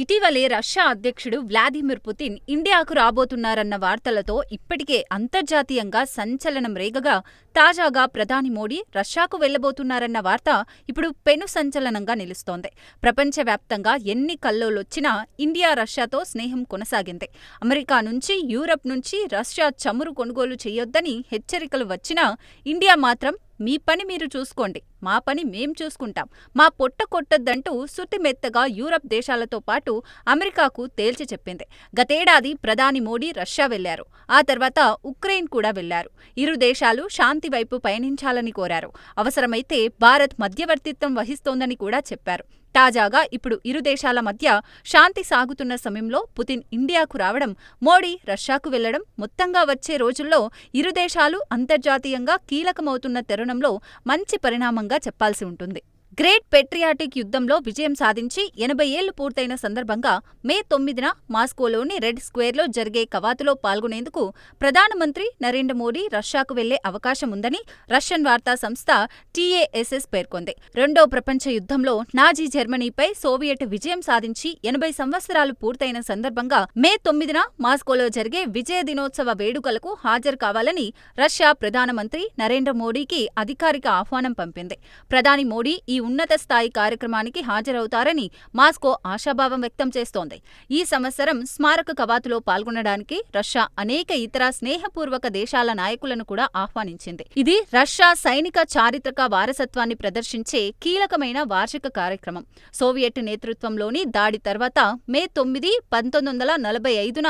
ఇటీవలే రష్యా అధ్యక్షుడు Vladimir Putin ఇండియాకు రాబోతున్నారన్న వార్తలతో ఇప్పటికే అంతర్జాతీయంగా సంచలనం రేగగా, తాజాగా ప్రధాని మోడీ రష్యాకు వెళ్లబోతున్నారన్న వార్త ఇప్పుడు పెను సంచలనంగా నిలుస్తోంది. ప్రపంచవ్యాప్తంగా ఎన్ని కల్లోలొచ్చినా ఇండియా రష్యాతో స్నేహం కొనసాగింది. అమెరికా నుంచి, యూరప్ నుంచి రష్యా చమురు కొనుగోలు చేయొద్దని హెచ్చరికలు వచ్చినా ఇండియా మాత్రం మీ పని మీరు చూసుకోండి, మా పని మేం చూసుకుంటాం, మా పొట్ట కొట్టొద్దంటూ సుతిమెత్తగా యూరప్ దేశాలతో పాటు అమెరికాకు తేల్చి చెప్పింది. గతేడాది ప్రధాని మోడీ రష్యా వెళ్లారు. ఆ తర్వాత ఉక్రెయిన్ కూడా వెళ్లారు. ఇరు దేశాలు శాంతి వైపు పయనించాలని కోరారు. అవసరమైతే భారత్ మధ్యవర్తిత్వం వహిస్తోందని కూడా చెప్పారు. తాజాగా ఇప్పుడు ఇరు దేశాల మధ్య శాంతి సాగుతున్న సమయంలో పుతిన్ ఇండియాకు రావడం, మోడీ రష్యాకు వెళ్లడం మొత్తంగా వచ్చే రోజుల్లో ఇరు దేశాలు అంతర్జాతీయంగా కీలకమవుతున్న తరుణంలో మంచి పరిణామంగా చెప్పాల్సి ఉంటుంది. గ్రేట్ పెట్రియాటిక్ యుద్ధంలో విజయం సాధించి 80 ఏళ్లు పూర్తయిన సందర్భంగా మే 9న మాస్కోలోని రెడ్ స్క్వేర్లో జరిగే కవాతులో పాల్గొనేందుకు ప్రధానమంత్రి నరేంద్ర మోడీ రష్యాకు వెళ్లే అవకాశం ఉందని రష్యన్ వార్తా సంస్థ టీఏఎస్ఎస్ పేర్కొంది. రెండో ప్రపంచ యుద్ధంలో నాజీ జర్మనీపై సోవియట్ విజయం సాధించి 80 సంవత్సరాలు పూర్తయిన సందర్భంగా మే 9న మాస్కోలో జరిగే విజయ దినోత్సవ వేడుకలకు హాజరు కావాలని రష్యా ప్రధానమంత్రి నరేంద్ర మోడీకి అధికారిక ఆహ్వానం పంపింది. ప్రధాని మోడీ ఈ ఉన్నత స్థాయి కార్యక్రమానికి హాజరవుతారని మాస్కో ఆశాభావం వ్యక్తం చేస్తోంది. ఈ సంవత్సరం స్మారక కవాతులో పాల్గొనడానికి రష్యా అనేక ఇతర స్నేహపూర్వక దేశాల నాయకులను కూడా ఆహ్వానించింది. ఇది రష్యా సైనిక చారిత్రక వారసత్వాన్ని ప్రదర్శించే కీలకమైన వార్షిక కార్యక్రమం. సోవియట్ నేతృత్వంలోని దాడి తర్వాత మే 9, 1945న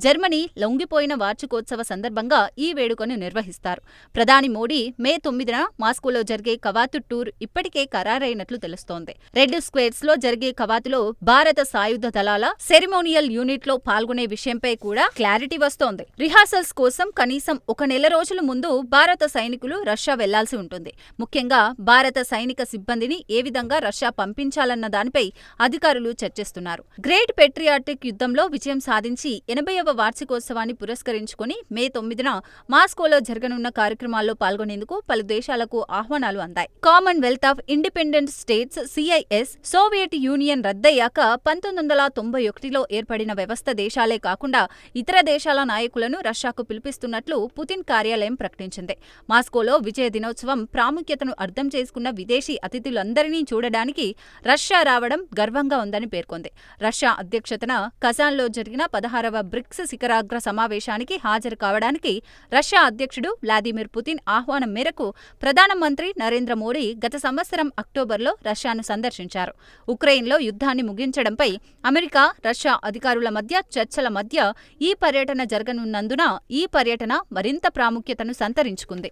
జర్మనీ లొంగిపోయిన వార్షికోత్సవ సందర్భంగా ఈ వేడుకను నిర్వహిస్తారు. ప్రధాని మోడీ మే 9న మాస్కోలో జరిగే కవాతు టూర్ ఇప్పటికే ఖరారైనట్లు తెలుస్తోంది. రెడ్ స్క్వేర్స్ లో జరిగే కవాతులో భారత సాయుధ దళాల సెరిమోనియల్ యూనిట్ లో పాల్గొనే విషయంపై కూడా క్లారిటీ వస్తోంది. రిహార్సల్స్ కోసం కనీసం 1 నెల రోజుల ముందు భారత సైనికులు రష్యా వెళ్లాల్సి ఉంటుంది. ముఖ్యంగా భారత సైనిక సిబ్బందిని ఏ విధంగా రష్యా పంపించాలన్న దానిపై అధికారులు చర్చిస్తున్నారు. గ్రేట్ పెట్రియాటిక్ యుద్ధంలో విజయం సాధించి 80వ వార్షికోత్సవాన్ని పురస్కరించుకుని మే 9న మాస్కోలో జరగనున్న కార్యక్రమాల్లో పాల్గొనేందుకు పలు దేశాలకు ఆహ్వానాలు అందాయి. Commonwealth of Independent States (CIS) Soviet Union రద్దయ్యాక 1991లో ఏర్పడిన వ్యవస్థ దేశాలే కాకుండా ఇతర దేశాల నాయకులను రష్యాకు పిలిపిస్తున్నట్లు పుతిన్ కార్యాలయం ప్రకటించింది. మాస్కోలో విజయ దినోత్సవం ప్రాముఖ్యతను అర్థం చేసుకున్న విదేశీ అతిథులందరినీ చూడడానికి రష్యా రావడం గర్వంగా ఉందని పేర్కొంది. రష్యా అధ్యక్షతన కజాన్లో జరిగిన 16వ బ్రిక్స్ శిఖరాగ్ర సమావేశానికి హాజరు కావడానికి రష్యా అధ్యక్షుడు వ్లాదిమిర్ పుతిన్ ఆహ్వానం మేరకు ప్రధానమంత్రి నరేంద్ర మోడీ గత సంవత్సరం అక్టోబర్లో రష్యాను సందర్శించారు. ఉక్రెయిన్లో యుద్ధాన్ని ముగించడంపై అమెరికా, రష్యా అధికారుల మధ్య చర్చల మధ్య ఈ పర్యటన జరగనున్నందున ఈ పర్యటన మరింత ప్రాముఖ్యతను సంతరించుకుంది.